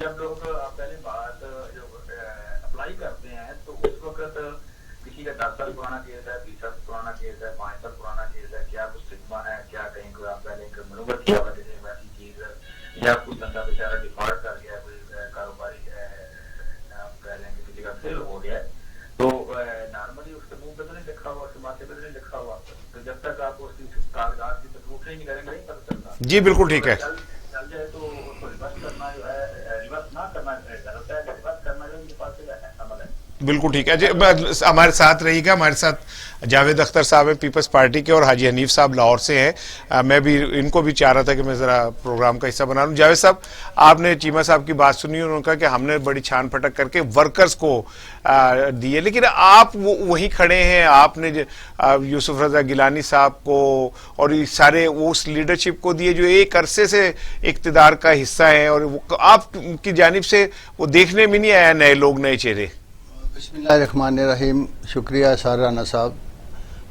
جب لوگ پہلے بات جو اپلائی کرتے ہیں تو اس وقت کسی کا 10 سال پرانا کیس ہے، 20 سال پرانا کیس ہے، 5 سال پرانا کیس ہے، کیا کچھ سگما ہے، کیا کہیں کوئی آپ پہلے منوبت کیا ہوا جیسے ویسی چیز ہے، یا کوئی بندہ بیچارہ ڈیفالٹ کر گیا، کوئی کاروباری آپ کہہ رہے ہیں کہ کسی کا فیل ہو گیا ہے، تو نارملی اس کے منہ پہ تو نہیں لکھا ہوا، اس کے ماتھے پہ تو نہیں لکھا ہوا، تو جب تک آپ اس کی کاغذات کی تصویر نہیں کریں گے نہیں پتہ چلتا. جی بالکل ٹھیک ہے. چل جائے تو اس کو ریورس کرنا جو ہے، ریورس نہ کرنا غلط ہے، ریورس کرنا جو ان کے پاس عمل ہے. بالکل ٹھیک ہے جی. ہمارے ساتھ رہی گا، ہمارے ساتھ جاوید اختر صاحب ہیں پیپلز پارٹی کے، اور حاجی حنیف صاحب لاہور سے ہیں. میں بھی ان کو بھی چاہ رہا تھا کہ میں ذرا پروگرام کا حصہ بنا لوں. جاوید صاحب، آپ نے چیمہ صاحب کی بات سنی، انہوں نے کہا کہ ہم نے بڑی چھان پھٹک کر کے ورکرز کو دیے، لیکن آپ وہیں کھڑے ہیں، آپ نے یوسف رضا گیلانی صاحب کو اور سارے اس لیڈرشپ کو دیے جو ایک عرصے سے اقتدار کا حصہ ہیں، اور آپ کی جانب سے وہ دیکھنے میں نہیں آیا نئے لوگ، نئے چہرے. بسم اللہ الرحمن الرحیم. شکریہ سار رانا صاحب.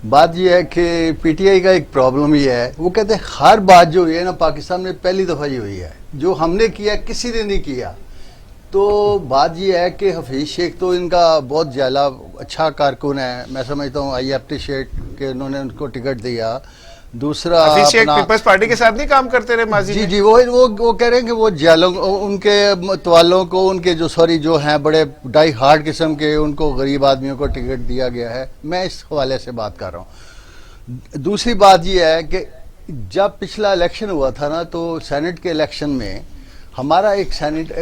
بات یہ ہے کہ پی ٹی آئی کا ایک پرابلم یہ ہے، وہ کہتے ہیں ہر بات جو ہوئی ہے نا پاکستان میں پہلی دفعہ یہ ہوئی ہے، جو ہم نے کیا کسی نے نہیں کیا. تو بات یہ ہے کہ حفیظ شیخ تو ان کا بہت زیادہ اچھا کارکن ہے، میں سمجھتا ہوں. آئی اپریشیٹ کہ انہوں نے ان کو ٹکٹ دیا. دوسرا حفیظ شیخ پیپلز پارٹی کے ساتھ نہیں کام کرتے رہے ماضی میں؟ جی وہ کہہ رہے ہیں کہ وہ جیلوں ان کے متوالوں کو، ان کے جو ہیں بڑے ڈائی ہارڈ قسم کے، ان کو غریب آدمیوں کو ٹکٹ دیا گیا ہے. میں اس حوالے سے بات کر رہا ہوں. دوسری بات یہ ہے کہ جب پچھلا الیکشن ہوا تھا نا، تو سینٹ کے الیکشن میں ہمارا ایک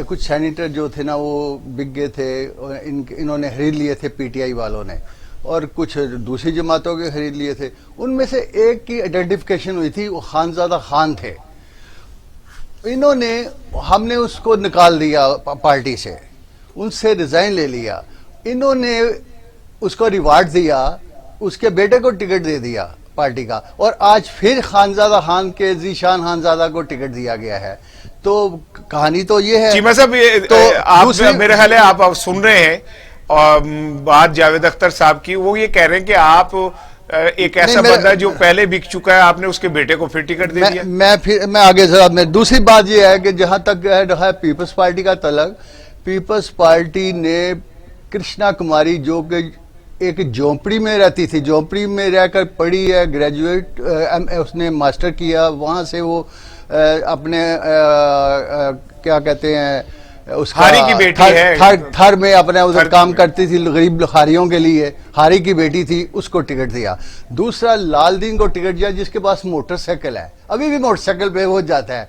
کچھ سینیٹر جو تھے نا وہ بک گئے تھے، انہوں نے خرید لیے تھے پی ٹی آئی والوں نے، اور کچھ دوسری جماعتوں کے خرید لیے تھے. ان میں سے ایک کی آئیڈینٹیفیکیشن ہوئی تھی، وہ خانزادہ خان تھے. ہم نے اس کو نکال دیا پارٹی سے، ان سے ریزائن لے لیا. انہوں نے اس کو ریوارڈ دیا، اس کے بیٹے کو ٹکٹ دے دیا پارٹی کا، اور آج پھر خانزادہ خان کے ذیشان خانزادہ کو ٹکٹ دیا گیا ہے. تو کہانی تو یہ ہے. چیمہ صاحب، میرے خیال ہے آپ سن رہے ہیں اور بات جاوید اختر صاحب کی. وہ یہ کہہ رہے ہیں کہ آپ ایک ایسا بندہ جو پہلے بک چکا ہے، آپ نے اس کے بیٹے کو پھر ٹکٹ دے دیا. میں آگے ذرا دوسری بات یہ ہے کہ جہاں تک ہے پیپلز پارٹی کا تعلق، پیپلز پارٹی نے کرشنا کماری جو کہ ایک جھونپڑی میں رہتی تھی، جھونپڑی میں رہ کر پڑھی ہے، گریجویٹ اس نے ماسٹر کیا، وہاں سے وہ اپنے کیا کہتے ہیں اس کا ہاری کی بیٹی ہے، تھر میں اپنے ادھر کام کرتی تھی غریب لکھاریوں کے لیے، ہاری کی بیٹی تھی، اس کو ٹکٹ دیا. دوسرا لال دین کو ٹکٹ دیا جس کے پاس موٹر سائیکل ہے، ابھی بھی موٹر سائیکل پہ وہ جاتا ہے.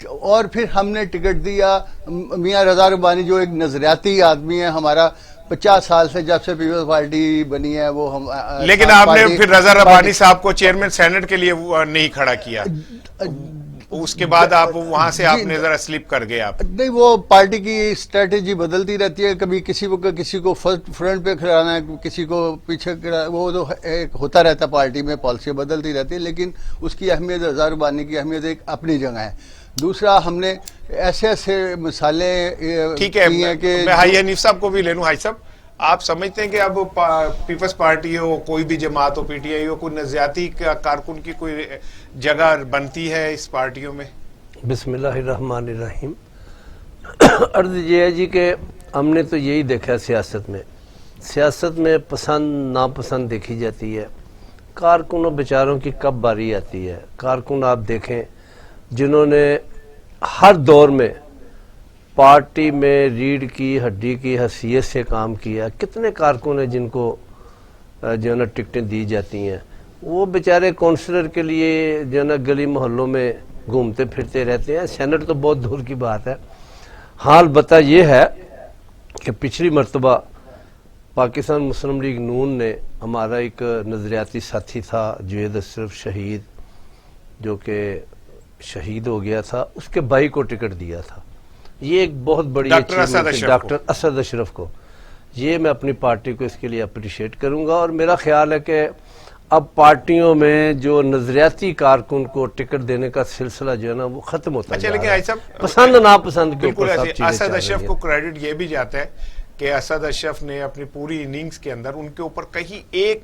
اور پھر ہم نے ٹکٹ دیا میاں رضا ربانی جو ایک نظریاتی آدمی ہے ہمارا، 50 سال سے جب سے پیپلز پارٹی بنی ہے وہ ہم. لیکن آپ نے پھر رضا ربانی صاحب کو چیئرمین سینٹ کے لیے نہیں کھڑا کیا، اس کے بعد آپ وہاں سے آپ نے ذرا سلپ کر گئے. آپ نہیں، وہ پارٹی کی اسٹریٹجی بدلتی رہتی ہے، کبھی کسی کو فرنٹ پہ کھڑانا ہے، کسی کو پیچھے وہ تو ایک ہوتا رہتا ہے، پارٹی میں پالیسی بدلتی رہتی ہے. لیکن اس کی اہمیت، رضا ربانی کی اہمیت ایک اپنی جگہ ہے. دوسرا ہم نے ایسے مثالیں ٹھیک ہے کہ میں حاجی حنیف صاحب کو بھی لے لوں. حاجی صاحب، آپ سمجھتے ہیں کہ اب پیپلز پارٹی ہو، کوئی بھی جماعت ہو، پی ٹی آئی ہو، کوئی نظریاتی کارکن کی کوئی جگہ بنتی ہے اس پارٹیوں میں؟ بسم اللہ الرحمن الرحیم. عرض یہ ہے جی کہ ہم نے تو یہی دیکھا سیاست میں پسند ناپسند دیکھی جاتی ہے. کارکنوں بیچاروں کی کب باری آتی ہے. کارکن آپ دیکھیں جنہوں نے ہر دور میں پارٹی میں ریڑھ کی ہڈی کی حیثیت سے کام کیا، کتنے کارکن ہیں جن کو جو ہے نا ٹکٹیں دی جاتی ہیں. وہ بیچارے کونسلر کے لیے جو ہے نا گلی محلوں میں گھومتے پھرتے رہتے ہیں. سینٹ تو بہت دور کی بات ہے. حال بتا یہ ہے کہ پچھلی مرتبہ پاکستان مسلم لیگ نون نے، ہمارا ایک نظریاتی ساتھی تھا جوید اشرف شہید، جو کہ شہید ہو گیا تھا، اس کے بھائی کو ٹکٹ دیا تھا. یہ ایک بہت بڑی ڈاکٹر اسد اشرف کو. یہ میں اپنی پارٹی کو اس کے لیے اپریشیٹ کروں گا. اور میرا خیال ہے کہ اب پارٹیوں میں جو نظریاتی کارکن کو ٹکٹ دینے کا سلسلہ جو ہے نا وہ ختم ہوتا ہے. لیکن پسند ناپسند کے اوپر سب چیزیں اسد اشرف کو کریڈٹ یہ بھی جاتا ہے کہ اسد اشرف نے اپنی پوری اننگز کے اندر ان کے اوپر کہیں ایک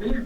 20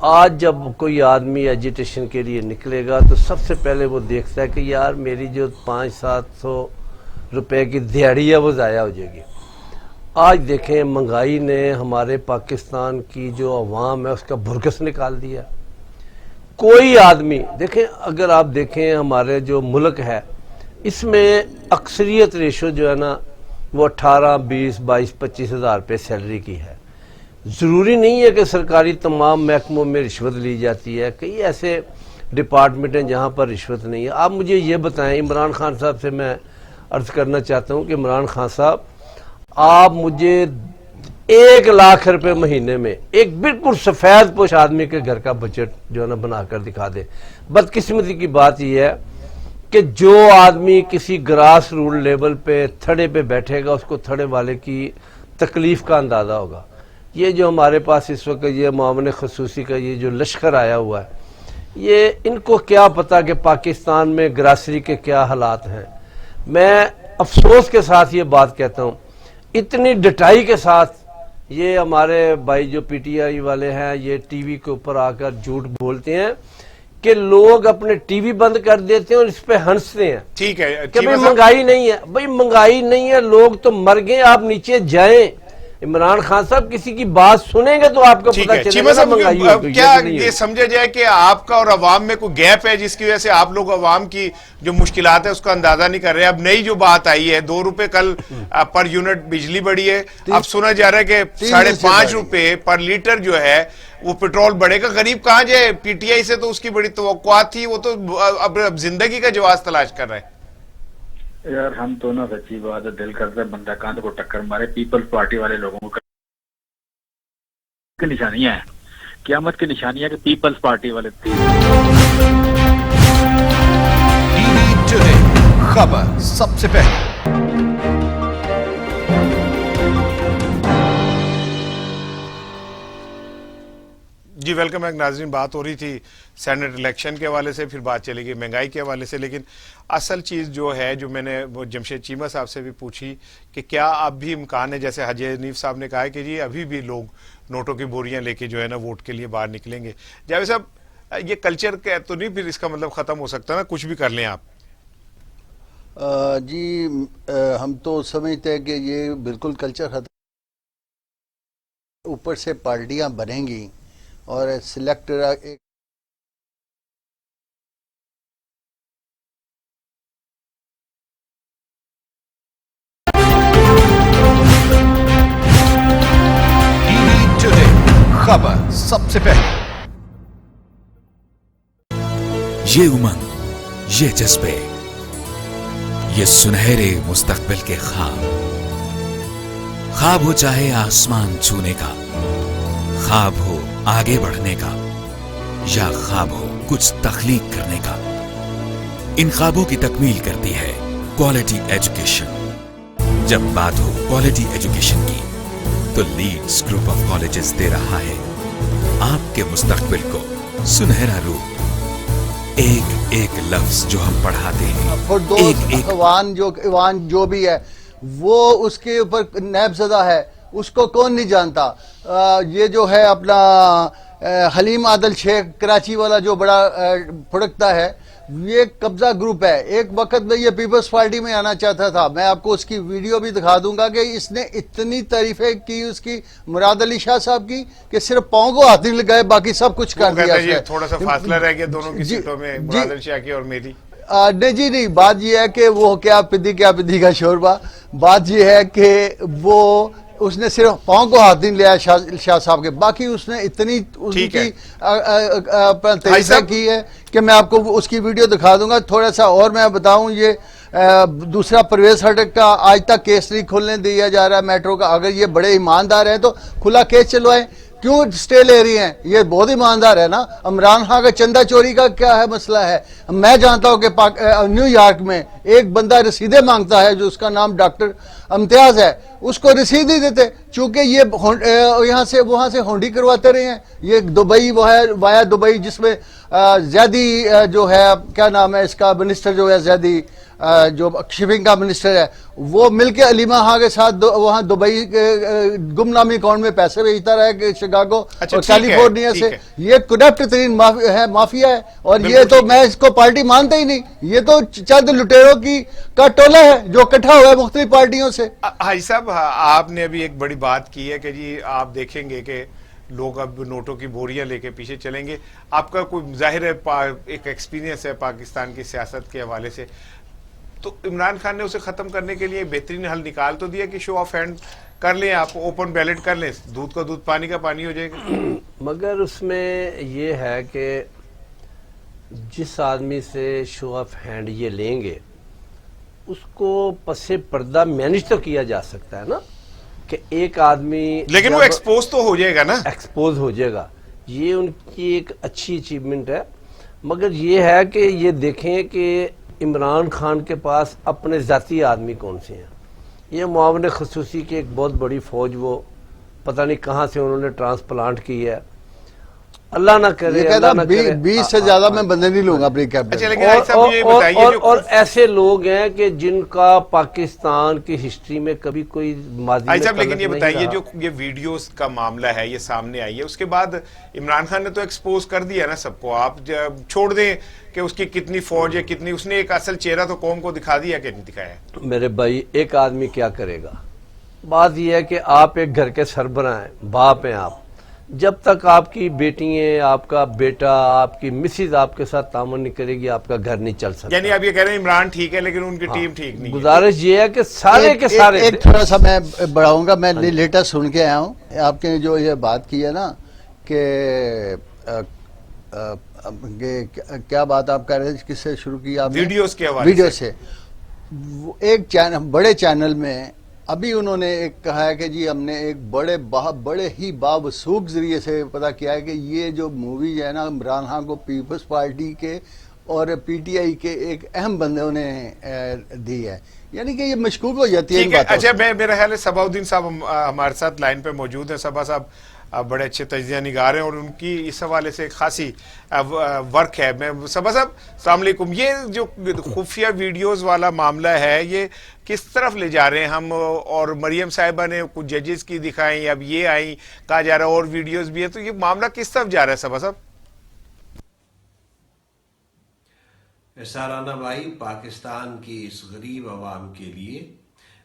آج جب کوئی آدمی ایجیٹیشن کے لیے نکلے گا تو سب سے پہلے وہ دیکھتا ہے کہ یار میری جو 500-700 روپے کی دیہڑی ہے وہ ضائع ہو جائے گی. آج دیکھیں مہنگائی نے ہمارے پاکستان کی جو عوام ہے اس کا بھرکس نکال دیا. کوئی آدمی دیکھیں، اگر آپ دیکھیں ہمارے جو ملک ہے اس میں اکثریت ریشو جو ہے نا وہ 18, 20, 22, 25 ہزار روپے سیلری کی ہے. ضروری نہیں ہے کہ سرکاری تمام محکموں میں رشوت لی جاتی ہے، کئی ایسے ڈپارٹمنٹ ہیں جہاں پر رشوت نہیں ہے. آپ مجھے یہ بتائیں، عمران خان صاحب سے میں عرض کرنا چاہتا ہوں کہ عمران خان صاحب آپ مجھے 1 لاکھ روپے مہینے میں ایک بالکل سفید پوش آدمی کے گھر کا بجٹ جو ہے نا بنا کر دکھا دیں. بدقسمتی کی بات یہ ہے کہ جو آدمی کسی گراس روٹ لیول پہ تھڑے پہ بیٹھے گا اس کو تھڑے والے کی تکلیف کا اندازہ ہوگا. یہ جو ہمارے پاس اس وقت یہ معاون خصوصی کا یہ جو لشکر آیا ہوا ہے، یہ ان کو کیا پتا کہ پاکستان میں گراسری کے کیا حالات ہیں. میں افسوس کے ساتھ یہ بات کہتا ہوں، اتنی ڈٹائی کے ساتھ یہ ہمارے بھائی جو پی ٹی آئی والے ہیں یہ ٹی وی کے اوپر آ کر جھوٹ بولتے ہیں کہ لوگ اپنے ٹی وی بند کر دیتے ہیں اور اس پہ ہنستے ہیں. ٹھیک ہے کہ بھئی مہنگائی نہیں ہے. بھئی مہنگائی نہیں ہے، لوگ تو مر گئے، آپ نیچے جائیں. عمران خان صاحب کسی کی بات سنیں گے تو آپ کو پتہ چلے گا مہنگائی ہو تو کیا یہ سمجھا جائے کہ آپ کا اور عوام میں کوئی گیپ ہے جس کی وجہ سے آپ لوگ عوام کی جو مشکلات ہے اس کا اندازہ نہیں کر رہے. اب نئی جو بات آئی ہے 2 روپے کل پر یونٹ بجلی بڑھی ہے، اب سنا جا رہا ہے کہ 5.5 روپے پر لیٹر جو ہے وہ پیٹرول بڑھے گا. غریب کہاں جائے؟ پی ٹی آئی سے تو اس کی بڑی توقعات تھی، وہ تو اب زندگی کا جواز تلاش کر رہے ہیں. یار ہم تو نا سچی بات ہے، دل کرتا ہے بندہ کاندھ کو ٹکر مارے. پیپلز پارٹی والے لوگوں کو کی نشانیاں ہیں، قیامت کی نشانیاں کہ پیپلز پارٹی والے. ٹی وی ٹوڈے خبر سب سے پہلے. جی ویلکم بیک ناظرین. بات ہو رہی تھی سینٹ الیکشن کے حوالے سے، پھر بات چلے گی مہنگائی کے حوالے سے، لیکن اصل چیز جو ہے جو میں نے وہ جمشید چیمہ صاحب سے بھی پوچھی کہ کیا اب بھی امکان ہے، جیسے حاجی حنیف صاحب نے کہا ہے کہ جی ابھی بھی لوگ نوٹوں کی بوریاں لے کے جو ہے نا ووٹ کے لیے باہر نکلیں گے. جاوید صاحب یہ کلچر تو نہیں پھر اس کا مطلب ختم ہو سکتا نا، کچھ بھی کر لیں آپ؟ جی ہم تو سمجھتے ہیں کہ یہ بالکل کلچر ختم. اوپر سے پارٹیاں بنیں گی اور سلیکٹر ایک ٹی وی ٹوڈے خبر سب سے پہلے. یہ امنگ، یہ جذبے، یہ سنہرے مستقبل کے خواب. خواب ہو چاہے آسمان چھونے کا، خواب ہو آگے بڑھنے کا، یا خواب ہو کچھ تخلیق کرنے کا، ان خوابوں کی تکمیل کرتی ہے کوالٹی ایجوکیشن. جب بات ہو کوالٹی ایجوکیشن کی تو لیڈز گروپ آف کالجز دے رہا ہے آپ کے مستقبل کو سنہرا روپ. ایک ایک لفظ جو ہم پڑھاتے ہیں، ایک ایوان جو بھی ہے وہ اس کے اوپر نیب زدہ ہے، اس کو کون نہیں جانتا. یہ جو ہے اپنا حلیم عادل شیخ کراچی والا جو بڑا پھڑکتا ہے، یہ قبضہ گروپ ہے. ایک وقت میں یہ پیپلز پارٹی میں آنا چاہتا تھا. میں آپ کو اس کی ویڈیو بھی دکھا دوں گا کہ اس نے اتنی تعریفیں کی اس کی مراد علی شاہ صاحب کی کہ صرف پاؤں کو ہاتھ نہیں لگائے، باقی سب کچھ کر دیا. تھوڑا سا فاصلہ رہ گیا دونوں کی سیٹوں میں، مراد علی شاہ کی اور میری. نہیں جی نہیں، بات یہ ہے کہ وہ کیا پدی کا شوربہ. بات یہ ہے کہ وہ اس نے صرف پاؤں کو ہاتھ نہیں لیا شاہ صاحب کے، باقی اس نے اتنی ان کی تعریفیں کی ہے کہ میں آپ کو اس کی ویڈیو دکھا دوں گا. تھوڑا سا اور میں بتاؤں، یہ دوسرا پرویز ہٹک کا آج تک کیس نہیں کھولنے دیا جا رہا ہے میٹرو کا. اگر یہ بڑے ایماندار ہیں تو کھلا کیس چلوائیں، کیوں سٹے لے رہی ہیں؟ یہ بہت ایماندار ہے نا. عمران خان کا چندہ چوری کا کیا ہے مسئلہ ہے؟ میں جانتا ہوں کہ نیو یارک میں ایک بندہ رسیدیں مانگتا ہے جو اس کا نام ڈاکٹر امتیاز ہے، اس کو رسید ہی دیتے، چونکہ یہ یہاں سے وہاں سے ہونڈی کرواتے رہے ہیں. یہ دبئی وہ ہے وایا دبئی، جس میں زیدی جو ہے کیا نام ہے اس کا منسٹر جو ہے زیدی جو شپنگ کا منسٹر ہے وہ مل کے علیمہ خان کے ساتھ وہاں دبئی گمنامی اکاؤنٹ میں پیسے بھیجتا رہا ہے شکاگو اور کیلیفورنیا سے. یہ کرپٹ ترین مافیا ہے, اور یہ تو میں اس کو پارٹی مانتا ہی نہیں. یہ تو چند لٹیروں کا ٹولہ ہے جو اکٹھا ہوا ہے مختلف پارٹیوں سے. حاجی صاحب آپ نے ابھی ایک بڑی بات کی ہے کہ جی آپ دیکھیں گے کہ لوگ اب نوٹوں کی بوریاں لے کے پیچھے چلیں گے. آپ کا کوئی ظاہر ہے ایک ایکسپیرینس ہے پاکستان کی سیاست کے حوالے سے, تو عمران خان نے اسے ختم کرنے کے لیے بہترین حل نکال تو دیا کہ شو آف ہینڈ کر لیں, آپ اوپن بیلٹ کر لیں, دودھ کا دودھ پانی کا پانی ہو جائے گا. مگر اس میں یہ ہے کہ جس آدمی سے شو آف ہینڈ یہ لیں گے اس کو پس پردہ مینج تو کیا جا سکتا ہے نا, کہ ایک آدمی لیکن وہ ایکسپوز تو ہو جائے گا نا, ایکسپوز ہو جائے گا. یہ ان کی ایک اچھی اچیومنٹ ہے. مگر یہ ہے کہ یہ دیکھیں کہ عمران خان کے پاس اپنے ذاتی آدمی کون سے ہیں. یہ معاون خصوصی کی ایک بہت بڑی فوج وہ پتہ نہیں کہاں سے انہوں نے ٹرانسپلانٹ کی ہے. اللہ نہ کرے, اللہ نہ کرے 20 سے زیادہ میں بندے نہیں لوں گا اپنی کیبنٹ. اور ایسے لوگ ہیں کہ جن کا پاکستان کی ہسٹری میں کبھی کوئی ماضی میں صاحب, لیکن یہ بتائیے جو یہ ویڈیوز کا معاملہ ہے یہ سامنے آئی ہے, اس کے بعد عمران خان نے تو ایکسپوز کر دیا نا سب کو. آپ چھوڑ دیں کہ اس کی کتنی فوج ہے کتنی, اس نے ایک اصل چہرہ تو قوم کو دکھا دیا کہ نہیں دکھایا. میرے بھائی ایک آدمی کیا کرے گا؟ بات یہ ہے کہ آپ ایک گھر کے سربراہ ہیں, باپ ہیں آپ. جب تک آپ کی بیٹیاں, آپ کا بیٹا, آپ کی مسز آپ کے ساتھ تعاون نہیں کرے گی آپ کا گھر نہیں چل سکتا. یعنی آپ یہ کہہ رہے ہیں عمران ٹھیک ہے لیکن ان کی ٹیم ٹھیک نہیں. گزارش یہ ہے کہ سارے کے سارے ایک تھوڑا سا میں بڑھاؤں گا. میں لیٹر سن کے آیا ہوں آپ نے جو یہ بات کی ہے نا کہ کیا بات آپ کہہ رہے ہیں, کس سے شروع کی آپ نے؟ ویڈیوز کے حوالے ویڈیو سے. ایک بڑے چینل میں ابھی انہوں نے ایک کہا ہے کہ جی ہم نے ایک بڑے ہی بابسوخ ذریعے سے پتا کیا ہے کہ یہ جو مووی ہے نا عمران خان کو پیپلز پارٹی کے اور پی ٹی آئی کے ایک اہم بندوں نے دی ہے. یعنی کہ یہ مشکوک ہو جاتی ہے. اچھا, میرا خیال ہے صبا الدین صاحب ہمارے ساتھ لائن پہ موجود ہیں. صبا صاحب بڑے اچھے تجزیہ نگار ہیں اور ان کی اس حوالے سے خاصی ورک ہے. میں صبا صاحب السلام علیکم. یہ جو خفیہ ویڈیوز والا معاملہ ہے یہ کس طرف لے جا رہے ہیں ہم؟ اور مریم صاحبہ نے کچھ ججز کی دکھائیں, اب یہ آئیں, کہا جا رہا ہے اور ویڈیوز بھی ہیں, تو یہ معاملہ کس طرف جا رہا ہے صبا صاحب؟ سارانہ بھائی, پاکستان کی اس غریب عوام کے لیے,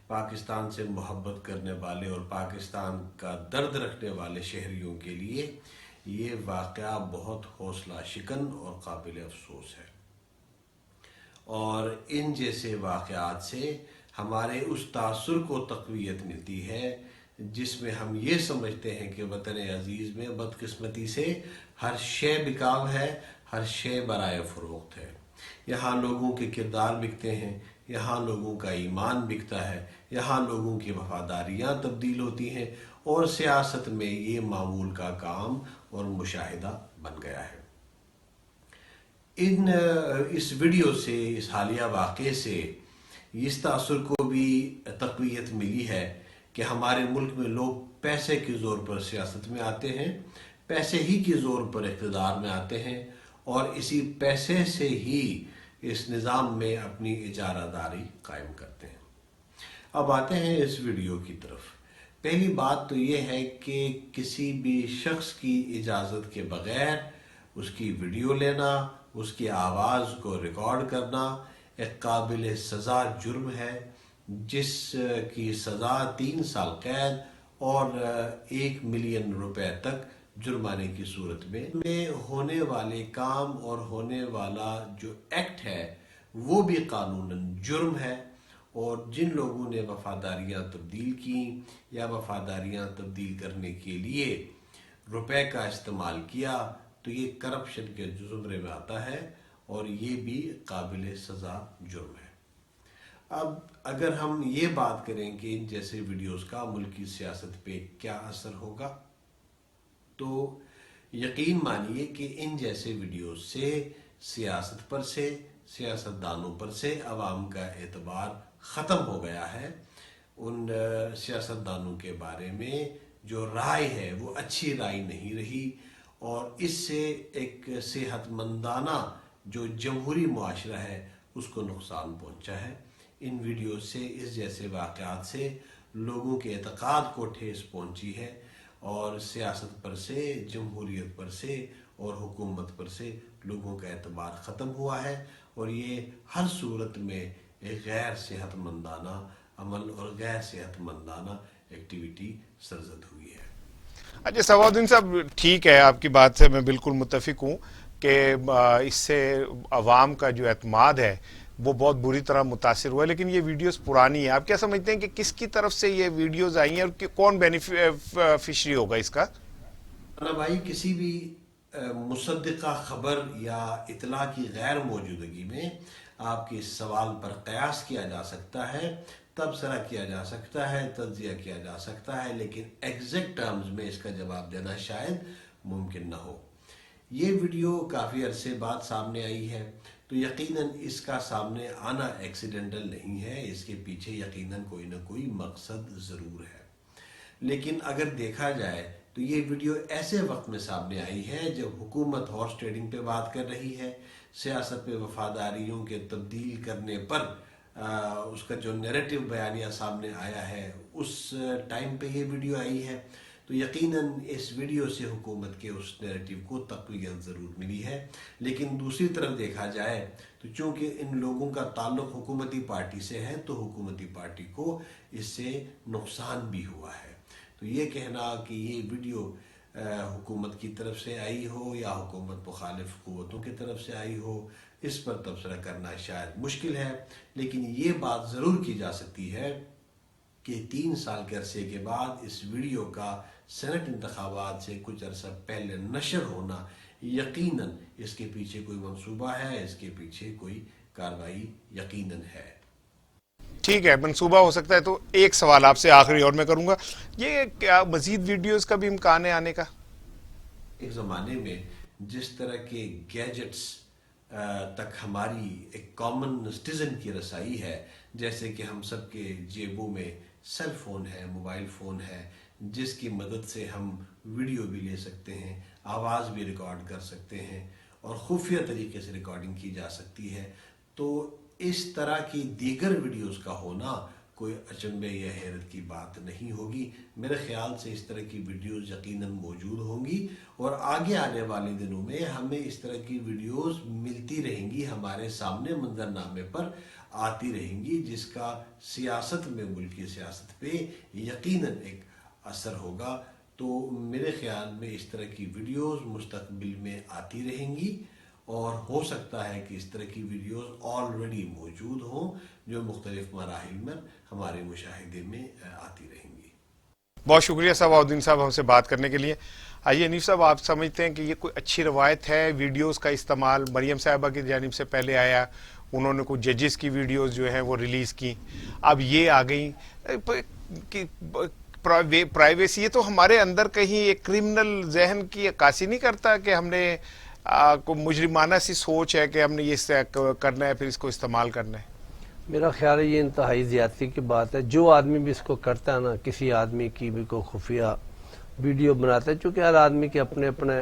پاکستان سے محبت کرنے والے اور پاکستان کا درد رکھنے والے شہریوں کے لیے یہ واقعہ بہت حوصلہ شکن اور قابل افسوس ہے. اور ان جیسے واقعات سے ہمارے اس تاثر کو تقویت ملتی ہے جس میں ہم یہ سمجھتے ہیں کہ وطن عزیز میں بدقسمتی سے ہر شے بکاؤ ہے, ہر شے برائے فروخت ہے. یہاں لوگوں کے کردار بکتے ہیں, یہاں لوگوں کا ایمان بکتا ہے, یہاں لوگوں کی وفاداریاں تبدیل ہوتی ہیں, اور سیاست میں یہ معمول کا کام اور مشاہدہ بن گیا ہے. اس ویڈیو سے, اس حالیہ واقعے سے اس تاثر کو بھی تقویت ملی ہے کہ ہمارے ملک میں لوگ پیسے کے زور پر سیاست میں آتے ہیں, پیسے ہی کے زور پر اقتدار میں آتے ہیں, اور اسی پیسے سے ہی اس نظام میں اپنی اجارہ داری قائم کرتے ہیں. اب آتے ہیں اس ویڈیو کی طرف. پہلی بات تو یہ ہے کہ کسی بھی شخص کی اجازت کے بغیر اس کی ویڈیو لینا, اس کی آواز کو ریکارڈ کرنا ایک قابل سزا جرم ہے, جس کی سزا 3 سال قید اور 1 ملین روپے تک جرمانے کی صورت میں ہونے والے کام اور ہونے والا جو ایکٹ ہے وہ بھی قانوناً جرم ہے. اور جن لوگوں نے وفاداریاں تبدیل کی یا وفاداریاں تبدیل کرنے کے لیے روپے کا استعمال کیا تو یہ کرپشن کے زمرے میں آتا ہے اور یہ بھی قابل سزا جرم ہے. اب اگر ہم یہ بات کریں کہ ان جیسے ویڈیوز کا ملکی سیاست پہ کیا اثر ہوگا, تو یقین مانیے کہ ان جیسے ویڈیوز سے سیاست پر سے, سیاستدانوں پر سے عوام کا اعتبار ختم ہو گیا ہے. ان سیاستدانوں کے بارے میں جو رائے ہے وہ اچھی رائے نہیں رہی, اور اس سے ایک صحت مندانہ جو جمہوری معاشرہ ہے اس کو نقصان پہنچا ہے۔ ان ویڈیو سے، اس جیسے واقعات سے لوگوں کے اعتقاد کو ٹھیس پہنچی ہے اور سیاست پر سے، جمہوریت پر سے اور حکومت پر سے لوگوں کا اعتبار ختم ہوا ہے، اور یہ ہر صورت میں ایک غیر صحت مندانہ عمل اور غیر صحت مندانہ ایکٹیویٹی سرزد ہوئی ہے۔ اچھا صفاؤدین صاحب، ٹھیک ہے، آپ کی بات سے میں بالکل متفق ہوں کہ اس سے عوام کا جو اعتماد ہے وہ بہت بری طرح متاثر ہوا ہے، لیکن یہ ویڈیوز پرانی ہیں۔ آپ کیا سمجھتے ہیں کہ کس کی طرف سے یہ ویڈیوز آئی ہیں اور کون بینیفیشری ہوگا اس کا؟ بھائی، کسی بھی مصدقہ خبر یا اطلاع کی غیر موجودگی میں آپ کے اس سوال پر قیاس کیا جا سکتا ہے، تبصرہ کیا جا سکتا ہے، تجزیہ کیا جا سکتا ہے، لیکن ایگزیکٹ ٹرمز میں اس کا جواب دینا شاید ممکن نہ ہو۔ یہ ویڈیو کافی عرصے بعد سامنے آئی ہے، تو یقیناً اس کا سامنے آنا ایکسیڈنٹل نہیں ہے، اس کے پیچھے یقیناً کوئی نہ کوئی مقصد ضرور ہے۔ لیکن اگر دیکھا جائے تو یہ ویڈیو ایسے وقت میں سامنے آئی ہے جب حکومت ہارس ٹریڈنگ پہ بات کر رہی ہے، سیاست پہ وفاداریوں کے تبدیل کرنے پر اس کا جو نیریٹو بیانیہ سامنے آیا ہے، اس ٹائم پہ یہ ویڈیو آئی ہے، تو یقیناً اس ویڈیو سے حکومت کے اس نیریٹو کو تقویت ضرور ملی ہے۔ لیکن دوسری طرف دیکھا جائے تو چونکہ ان لوگوں کا تعلق حکومتی پارٹی سے ہے، تو حکومتی پارٹی کو اس سے نقصان بھی ہوا ہے۔ تو یہ کہنا کہ یہ ویڈیو حکومت کی طرف سے آئی ہو یا حکومت مخالف قوتوں کی طرف سے آئی ہو، اس پر تبصرہ کرنا شاید مشکل ہے، لیکن یہ بات ضرور کی جا سکتی ہے کہ 3 سال کے عرصے کے بعد اس ویڈیو کا سینٹ انتخابات سے کچھ عرصہ پہلے نشر ہونا، یقیناً اس کے پیچھے کوئی منصوبہ ہے، اس کے پیچھے کوئی کارروائی یقیناً ہے۔ ٹھیک ہے، منصوبہ ہو سکتا ہے۔ تو ایک سوال آپ سے آخری اور میں کروں گا، یہ کیا مزید ویڈیوز کا بھی امکان ہے آنے کا؟ ایک زمانے میں جس طرح کے گیجٹس تک ہماری ایک کامن سٹیزن کی رسائی ہے، جیسے کہ ہم سب کے جیبوں میں سیل فون ہے، موبائل فون ہے، جس کی مدد سے ہم ویڈیو بھی لے سکتے ہیں، آواز بھی ریکارڈ کر سکتے ہیں اور خفیہ طریقے سے ریکارڈنگ کی جا سکتی ہے، تو اس طرح کی دیگر ویڈیوز کا ہونا کوئی اچنبے یا حیرت کی بات نہیں ہوگی۔ میرے خیال سے اس طرح کی ویڈیوز یقیناً موجود ہوں گی، اور آگے آنے والے دنوں میں ہمیں اس طرح کی ویڈیوز ملتی رہیں گی، ہمارے سامنے منظرنامے پر آتی رہیں گی، جس کا سیاست میں، ملکی سیاست پہ یقیناً ایک اثر ہوگا۔ تو میرے خیال میں اس طرح کی ویڈیوز مستقبل میں آتی رہیں گی، اور ہو سکتا ہے کہ اس طرح کی ویڈیوز آلریڈی موجود ہوں جو مختلف مراحل میں ہمارے مشاہدے میں آتی رہیں گی۔ بہت شکریہ صفاؤدین صاحب ہم سے بات کرنے کے لیے۔ آئیے حنیف صاحب، آپ سمجھتے ہیں کہ یہ کوئی اچھی روایت ہے ویڈیوز کا استعمال؟ مریم صاحبہ کی جانب سے پہلے آیا، انہوں نے کچھ ججز کی ویڈیوز جو ہیں وہ ریلیز کی، اب یہ آ گئیں کہ پرائیویسی، یہ تو ہمارے اندر کہیں ایک کرمنل ذہن کی عکاسی نہیں کرتا کہ ہم نے کو مجرمانہ سی سوچ ہے کہ ہم نے یہ کرنا ہے پھر اس کو استعمال کرنا ہے؟ میرا خیال ہے یہ انتہائی زیادتی کی بات ہے۔ جو آدمی بھی اس کو کرتا ہے نا، کسی آدمی کی بھی کوئی خفیہ ویڈیو بناتا ہے، چونکہ ہر آدمی کے اپنے اپنے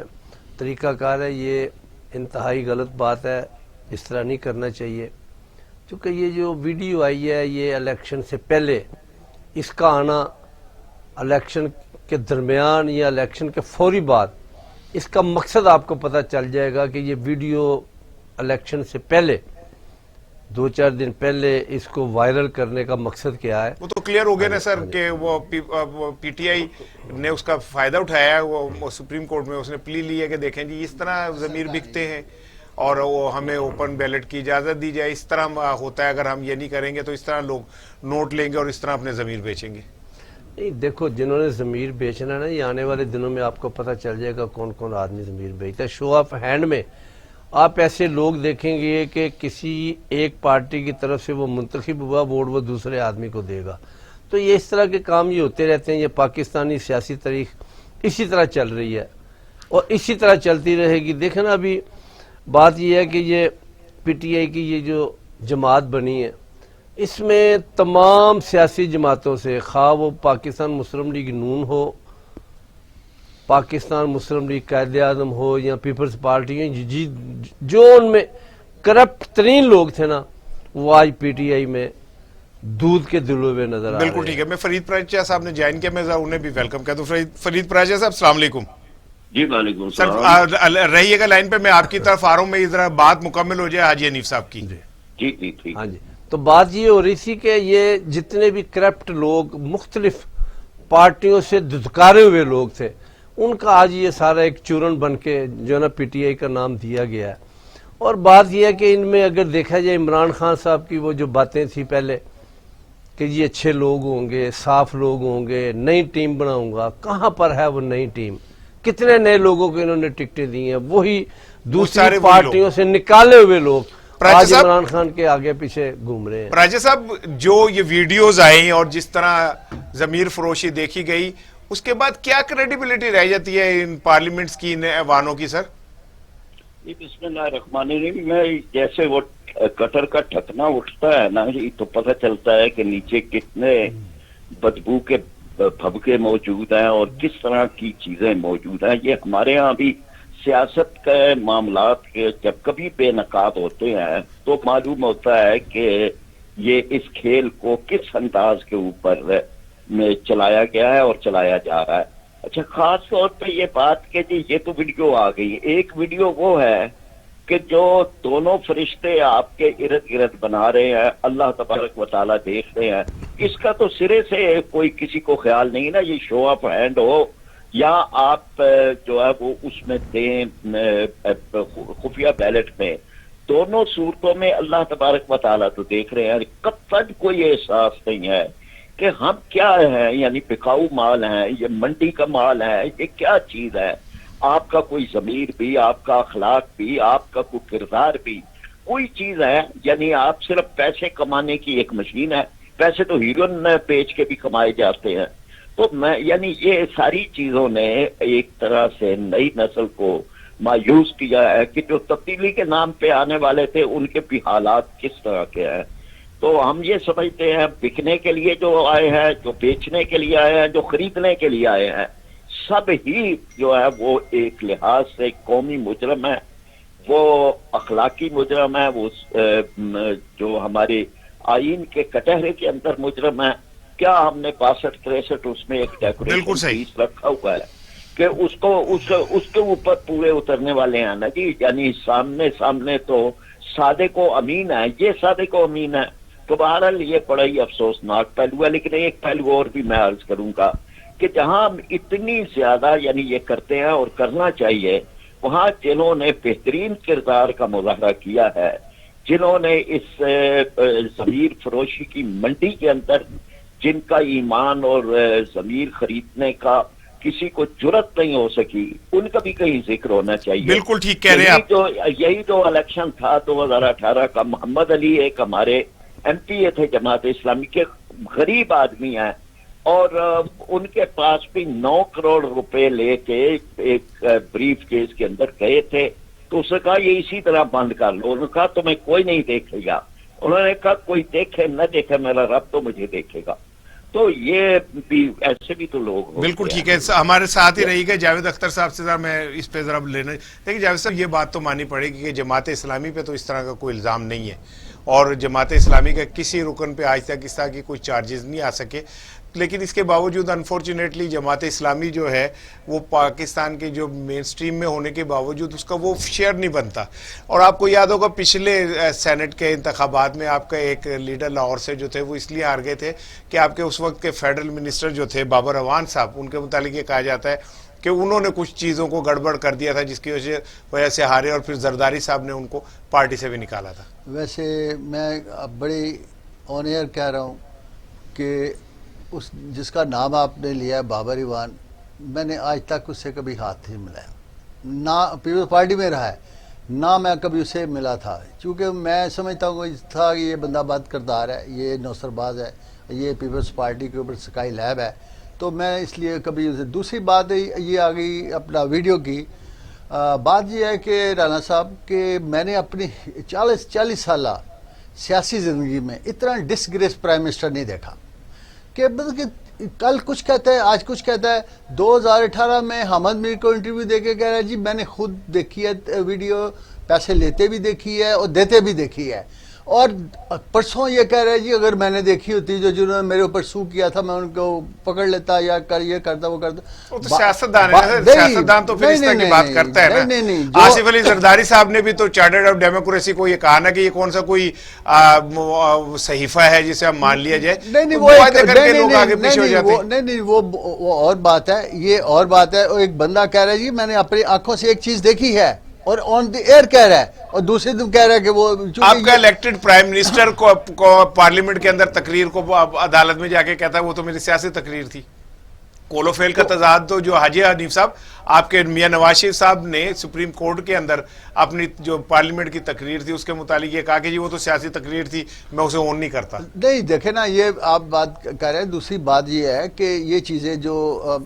طریقہ کار ہے، یہ انتہائی غلط بات ہے، اس طرح نہیں کرنا چاہیے۔ چونکہ یہ جو ویڈیو آئی ہے یہ الیکشن سے پہلے، اس کا آنا الیکشن کے درمیان یا الیکشن کے فوری بعد، اس کا مقصد آپ کو پتہ چل جائے گا کہ یہ ویڈیو الیکشن سے پہلے 2-4 دن پہلے اس کو وائرل کرنے کا مقصد کیا ہے؟ وہ تو کلیئر ہو گیا نا سر کہ وہ پی ٹی آئی نے اس کا فائدہ اٹھایا ہے، وہ سپریم کورٹ میں اس نے پلی لی ہے کہ دیکھیں جی اس طرح ضمیر بکتے ہیں اور وہ ہمیں اوپن بیلٹ کی اجازت دی جائے، اس طرح ہوتا ہے، اگر ہم یہ نہیں کریں گے تو اس طرح لوگ نوٹ لیں گے اور اس طرح اپنے ضمیر بیچیں گے۔ نہیں، دیکھو جنہوں نے ضمیر بیچنا ہے نا، یہ آنے والے دنوں میں آپ کو پتہ چل جائے گا کون کون آدمی ضمیر بیچتا ہے۔ شو آف ہینڈ میں آپ ایسے لوگ دیکھیں گے کہ کسی ایک پارٹی کی طرف سے وہ منتخب ہوا ووٹ وہ دوسرے آدمی کو دے گا، تو یہ اس طرح کے کام یہ ہوتے رہتے ہیں۔ یہ پاکستانی سیاسی تاریخ اسی طرح چل رہی ہے اور اسی طرح چلتی رہے گی۔ دیکھیں نا، ابھی بات یہ ہے کہ یہ پی ٹی آئی کی یہ جو جماعت بنی ہے، اس میں تمام سیاسی جماعتوں سے، خواہ وہ پاکستان مسلم لیگ نون ہو، پاکستان مسلم لیگ قائد اعظم ہو یا پیپلز پارٹی، جو ان میں کرپٹ ترین لوگ تھے نا، وہ آج پی ٹی آئی میں دودھ کے دلے ہوئے نظر آ رہے ہیں. بالکل ٹھیک ہے. میں فرید پراجا صاحب نے جوائن کیا, میں ذرا انہیں بھی ویلکم کہتا ہوں. فرید پراجا صاحب السلام علیکم. جی وعلیکم سر السلام. رہیے گا لائن پہ, میں آپ کی طرف آ رہا ہوں, میں ذرا بات مکمل ہو جائے حاجی حنیف صاحب کی. جی جی ٹھیک. ہاں جی, تو بات یہ ہو رہی تھی کہ یہ جتنے بھی کرپٹ لوگ مختلف پارٹیوں سے دھتکارے ہوئے لوگ تھے, ان کا آج یہ سارا ایک چورن بن کے جو نا پی ٹی آئی کا نام دیا گیا ہے. اور بات یہ ہے کہ ان میں اگر دیکھا جائے عمران خان صاحب کی وہ جو باتیں تھی پہلے کہ یہ اچھے لوگ ہوں گے, صاف لوگ ہوں گے, نئی ٹیم بناؤں گا, کہاں پر ہے وہ نئی ٹیم؟ کتنے نئے لوگوں کو انہوں نے ٹکٹیں دی ہیں, وہی دوسری پارٹیوں سے نکالے ہوئے لوگ آج عمران خان کے آگے پیچھے گھوم رہے ہیں. راجہ صاحب, جو یہ ویڈیوز آئیں اور جس طرح ضمیر فروشی دیکھی گئی, اس کے بعد کیا کریڈیبلٹی رہ جاتی ہے ان پارلیمنٹس کی, ان ایوانوں کی؟ سر بسم اللہ الرحمن الرحیم. میں جیسے وہ کٹر کا ڈھکنا اٹھتا ہے نا, تو پتہ چلتا ہے کہ نیچے کتنے بدبو کے بھبکے موجود ہیں اور کس طرح کی چیزیں موجود ہیں. یہ ہمارے ہاں بھی سیاست کے معاملات کے جب کبھی بے نقاب ہوتے ہیں تو معلوم ہوتا ہے کہ یہ اس کھیل کو کس انداز کے اوپر میں چلایا گیا ہے اور چلایا جا رہا ہے. اچھا, خاص طور پہ یہ بات کہ جی یہ تو ویڈیو آ گئی. ایک ویڈیو وہ ہے کہ جو دونوں فرشتے آپ کے ارد گرد بنا رہے ہیں, اللہ تبارک و تعالیٰ دیکھ رہے ہیں. اس کا تو سرے سے کوئی کسی کو خیال نہیں نا یہ شو آف ہینڈ ہو یا آپ جو ہے وہ اس میں دیں خفیہ بیلٹ میں. دونوں صورتوں میں اللہ تبارک و تعالیٰ تو دیکھ رہے ہیں. قطعاً کوئی احساس نہیں ہے کہ ہم کیا ہیں, یعنی بکاؤ مال ہیں, یہ منڈی کا مال ہے, یہ کیا چیز ہے. آپ کا کوئی ضمیر بھی, آپ کا اخلاق بھی, آپ کا کوئی کردار بھی کوئی چیز ہے, یعنی آپ صرف پیسے کمانے کی ایک مشین ہے. پیسے تو ہیروئن بیچ کے بھی کمائے جاتے ہیں. تو میں یعنی یہ ساری چیزوں نے ایک طرح سے نئی نسل کو مایوس کیا ہے کہ جو تبدیلی کے نام پہ آنے والے تھے ان کے بھی حالات کس طرح کے ہیں. تو ہم یہ سمجھتے ہیں بکنے کے لیے جو آئے ہیں, جو بیچنے کے لیے آئے ہیں, جو خریدنے کے لیے آئے ہیں, سب ہی جو ہے وہ ایک لحاظ سے قومی مجرم ہے, وہ اخلاقی مجرم ہے, وہ جو ہمارے آئین کے کٹہرے کے اندر مجرم ہے. کیا ہم نے 62-63 اس میں ایک ڈیکوریشن پیس رکھا ہوا ہے کہ اس کو اس کے اوپر پورے اترنے والے ہیں نا جی. یعنی سامنے تو صادق و امین ہے, یہ صادق و امین ہے. تو بہرحال یہ بڑا ہی افسوسناک پہلو ہے. لیکن ایک پہلو اور بھی میں عرض کروں گا کہ جہاں ہم اتنی زیادہ یعنی یہ کرتے ہیں اور کرنا چاہیے, وہاں جنہوں نے بہترین کردار کا مظاہرہ کیا ہے, جنہوں نے اس ضمیر فروشی کی منڈی کے اندر جن کا ایمان اور ضمیر خریدنے کا کسی کو جرت نہیں ہو سکی, ان کا بھی کہیں ذکر ہونا چاہیے. بالکل ٹھیک کہہ رہے ہیں آپ. یہی جو الیکشن تھا 2018 کا, محمد علی ایک ہمارے ایم پی اے تھے جماعت اسلامی کے, غریب آدمی ہیں, اور ان کے پاس بھی 9 کروڑ روپے لے کے ایک بریف کیس کے اندر گئے تھے. تو اس نے کہا یہ اسی طرح بند کر لو. انہوں نے کہا تمہیں کوئی نہیں دیکھے گا. انہوں نے کہا کوئی دیکھے نہ دیکھے, میرا رب تو مجھے دیکھے گا. تو یہ بھی ایسے بھی تو لوگ بالکل ٹھیک ہے. ہمارے ساتھ ہی رہی گئے جاوید اختر صاحب سے ذرا میں اس پہ ذرا لینا. لیکن جاوید صاحب یہ بات تو مانی پڑے گی کہ جماعت اسلامی پہ تو اس طرح کا کوئی الزام نہیں ہے, اور جماعت اسلامی کا کسی رکن پہ آج تک اس طرح کی کوئی چارجز نہیں آ سکے. لیکن اس کے باوجود انفارچونیٹلی جماعت اسلامی جو ہے وہ پاکستان کے جو مین سٹریم میں ہونے کے باوجود اس کا وہ شیئر نہیں بنتا. اور آپ کو یاد ہوگا پچھلے سینٹ کے انتخابات میں آپ کا ایک لیڈر لاہور سے جو تھے وہ اس لیے ہار گئے تھے کہ آپ کے اس وقت کے فیڈرل منسٹر جو تھے بابر اعوان صاحب, ان کے متعلق یہ کہا جاتا ہے کہ انہوں نے کچھ چیزوں کو گڑبڑ کر دیا تھا جس کی وجہ سے ہارے, اور پھر زرداری صاحب نے ان کو پارٹی سے بھی نکالا تھا. ویسے میں بڑی آن ایئر کہہ رہا ہوں کہ جس کا نام آپ نے لیا ہے بابر اعوان, میں نے آج تک اس سے کبھی ہاتھ نہیں ملایا, نہ پیپلز پارٹی میں رہا ہے, نہ میں کبھی اسے ملا تھا. چونکہ میں سمجھتا ہوں تھا کہ یہ بندہ بد کردار ہے, یہ نوسر باز ہے, یہ پیپلز پارٹی کے اوپر سکائی لیب ہے, تو میں اس لیے کبھی اسے. دوسری بات یہ آ گئی اپنا ویڈیو کی بات, یہ ہے کہ رانا صاحب کہ میں نے اپنی 40 سالہ سیاسی زندگی میں اتنا ڈسگریس پرائم منسٹر نہیں دیکھا کہ کل کچھ کہتا ہے آج کچھ کہتا ہے. 2018 میں حامد میر کو انٹرویو دے کے کہہ رہا ہے جی میں نے خود دیکھی ہے ویڈیو, پیسے لیتے بھی دیکھی ہے اور دیتے بھی دیکھی ہے. اور پرسوں یہ کہہ رہے جی اگر میں نے دیکھی ہوتی جو جنہوں نے میرے اوپر سو کیا تھا میں ان کو پکڑ لیتا یا یہ کرتا وہ کرتا. وہ تو سیاستدان ہے، سیاستدان تو پھر اس طرح کی بات کرتا ہے نا. آصف علی زرداری صاحب نے بھی تو چارٹرڈ آف ڈیموکریسی کو یہ کہا نا کہ یہ کون سا کوئی صحیفہ ہے جسے ہم مان لیا جائے. نہیں وہ اور بات ہے، یہ اور بات ہے. ایک بندہ کہہ رہا ہے جی میں نے اپنی آنکھوں سے ایک چیز دیکھی ہے اور آن دی ایئر کہہ رہا ہے، اور دوسرے دن کہہ رہا ہے کہ وہ آپ کا الیکٹڈ پرائم منسٹر کو پارلیمنٹ کے اندر تقریر کو عدالت میں جا کے کہتا ہے وہ تو میری سیاسی تقریر تھی. کولو فیل کا تضاد تو جو حاجی حنیف صاحب آپ کے میاں نواز شریف صاحب نے سپریم کورٹ کے اندر اپنی جو پارلیمنٹ کی تقریر تھی اس کے متعلق یہ کہا کہ جی وہ تو سیاسی تقریر تھی میں اسے اون نہیں کرتا. نہیں دیکھیں نا یہ آپ بات کہہ رہے ہیں. دوسری بات یہ ہے کہ یہ چیزیں جو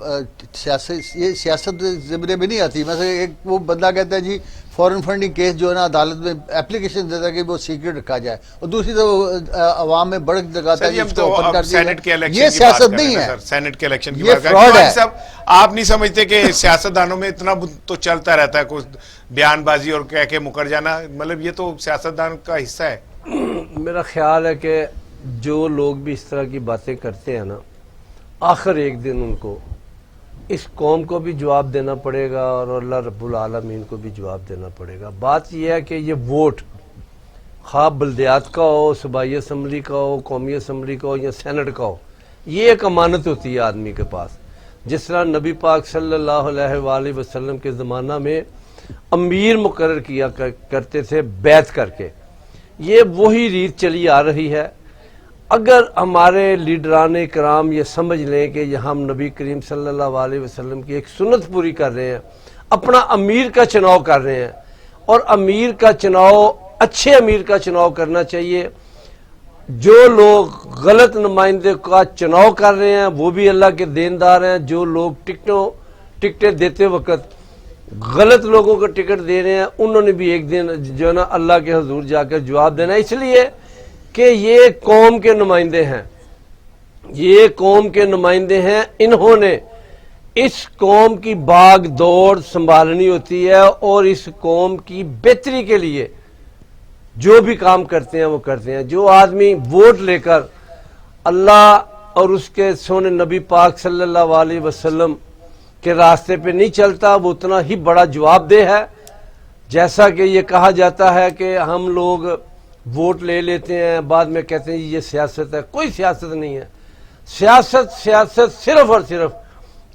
سیاست زمرے میں نہیں آتی. مثلا ایک وہ بندہ کہتا ہے جی فورن فنڈنگ کیس جو ہے نا عدالت میں اپلیکیشن دیتا ہے کہ وہ سیکرٹ رکھا جائے، اور دوسری طرف عوام میں بڑک لگاتا ہے یہ سیاست نہیں ہے، سینٹ کے الیکشن کی یہ فراڈ ہے. آپ نہیں سمجھتے کہ سیاستدانوں میں اتنا تو چلتا رہتا ہے کچھ بیان بازی اور کہہ کے مکر جانا، مطلب یہ تو سیاستدان کا حصہ ہے. میرا خیال ہے کہ جو لوگ بھی اس طرح کی باتیں کرتے ہیں نا آخر ایک دن ان کو اس قوم کو بھی جواب دینا پڑے گا اور اللہ رب العالمین کو بھی جواب دینا پڑے گا. بات یہ ہے کہ یہ ووٹ خواہ بلدیات کا ہو، صوبائی اسمبلی کا ہو، قومی اسمبلی کا ہو یا سینٹ کا ہو، یہ ایک امانت ہوتی ہے آدمی کے پاس. جس طرح نبی پاک صلی اللہ علیہ وآلہ وسلم کے زمانہ میں امیر مقرر کیا کرتے تھے بیعت کر کے، یہ وہی ریت چلی آ رہی ہے. اگر ہمارے لیڈران کرام یہ سمجھ لیں کہ یہ ہم نبی کریم صلی اللہ علیہ وسلم کی ایک سنت پوری کر رہے ہیں، اپنا امیر کا چناؤ کر رہے ہیں، اور امیر کا چناؤ اچھے امیر کا چناؤ کرنا چاہیے. جو لوگ غلط نمائندے کا چناؤ کر رہے ہیں وہ بھی اللہ کے دیندار ہیں. جو لوگ ٹکٹیں دیتے وقت غلط لوگوں کو ٹکٹ دے رہے ہیں انہوں نے بھی ایک دن جو ہے نا اللہ کے حضور جا کر جواب دینا. اس لیے کہ یہ قوم کے نمائندے ہیں، یہ قوم کے نمائندے ہیں، انہوں نے اس قوم کی باغ دوڑ سنبھالنی ہوتی ہے اور اس قوم کی بہتری کے لیے جو بھی کام کرتے ہیں وہ کرتے ہیں. جو آدمی ووٹ لے کر اللہ اور اس کے سونے نبی پاک صلی اللہ علیہ وسلم کے راستے پہ نہیں چلتا وہ اتنا ہی بڑا جواب دہ ہے. جیسا کہ یہ کہا جاتا ہے کہ ہم لوگ ووٹ لے لیتے ہیں بعد میں کہتے ہیں یہ سیاست ہے. کوئی سیاست نہیں ہے. سیاست صرف اور صرف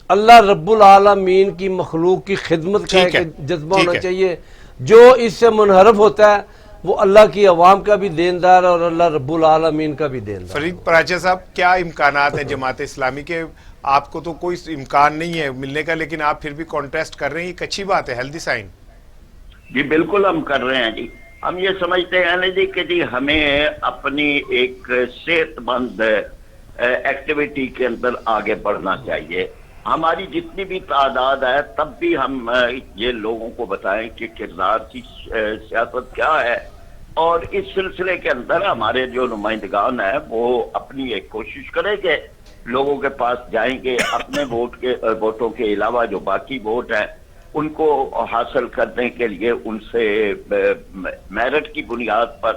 اللہ رب العالمین کی مخلوق کی خدمت کا ایک جذبہ ہونا چاہیے. جو اس سے منحرف ہوتا ہے وہ اللہ کی عوام کا بھی دیندار ہے اور اللہ رب العالمین کا بھی دیندار. فرید پراچا صاحب کیا امکانات ہیں جماعت اسلامی کے؟ آپ کو تو کوئی امکان نہیں ہے ملنے کا لیکن آپ پھر بھی کانٹیسٹ کر رہے ہیں، ایک اچھی بات ہے، ہیلدی سائن. جی بالکل ہم کر رہے ہیں. جی ہم یہ سمجھتے ہیں جی کہ جی ہمیں اپنی ایک صحت مند ایکٹیویٹی کے اندر آگے بڑھنا چاہیے. ہماری جتنی بھی تعداد ہے تب بھی ہم یہ لوگوں کو بتائیں کہ کردار کی سیاست کیا ہے، اور اس سلسلے کے اندر ہمارے جو نمائندگان ہیں وہ اپنی ایک کوشش کریں کہ لوگوں کے پاس جائیں گے، اپنے ووٹوں کے علاوہ جو باقی ووٹ ہیں ان کو حاصل کرنے کے لیے ان سے میرٹ کی بنیاد پر.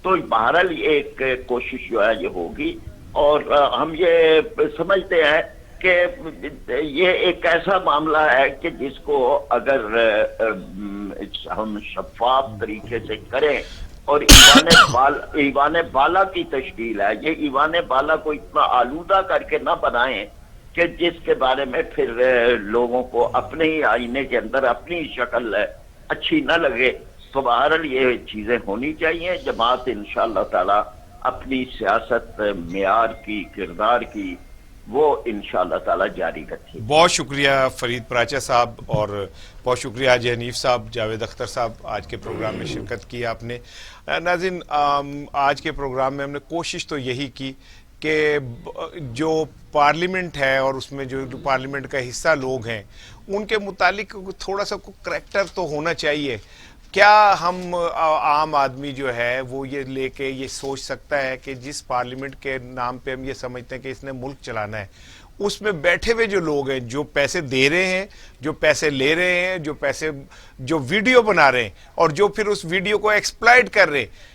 تو بہرحال ایک کوشش جو ہے یہ ہوگی، اور ہم یہ سمجھتے ہیں کہ یہ ایک ایسا معاملہ ہے کہ جس کو اگر ہم شفاف طریقے سے کریں، اور ایوان بالا کی تشکیل ہے، یہ ایوان بالا کو اتنا آلودہ کر کے نہ بنائیں کہ جس کے بارے میں پھر لوگوں کو اپنے ہی آئینے کے اندر اپنی شکل اچھی نہ لگے. تو بہرحال یہ چیزیں ہونی چاہیے. جماعت انشاءاللہ تعالی اپنی سیاست معیار کی، کردار کی، وہ انشاءاللہ تعالی جاری رکھے. بہت شکریہ فرید پراچا صاحب، اور بہت شکریہ حاجی حنیف صاحب، جاوید اختر صاحب، آج کے پروگرام میں شرکت کی آپ نے. ناظرین آج کے پروگرام میں ہم نے کوشش تو یہی کی کہ جو پارلیمنٹ ہے اور اس میں جو پارلیمنٹ کا حصہ لوگ ہیں ان کے متعلق تھوڑا سا کریکٹر تو ہونا چاہیے. کیا ہم عام آدمی جو ہے وہ یہ لے کے یہ سوچ سکتا ہے کہ جس پارلیمنٹ کے نام پہ ہم یہ سمجھتے ہیں کہ اس نے ملک چلانا ہے، اس میں بیٹھے ہوئے جو لوگ ہیں، جو پیسے دے رہے ہیں، جو پیسے لے رہے ہیں، جو ویڈیو بنا رہے ہیں اور جو پھر اس ویڈیو کو ایکسپلائٹ کر رہے ہیں،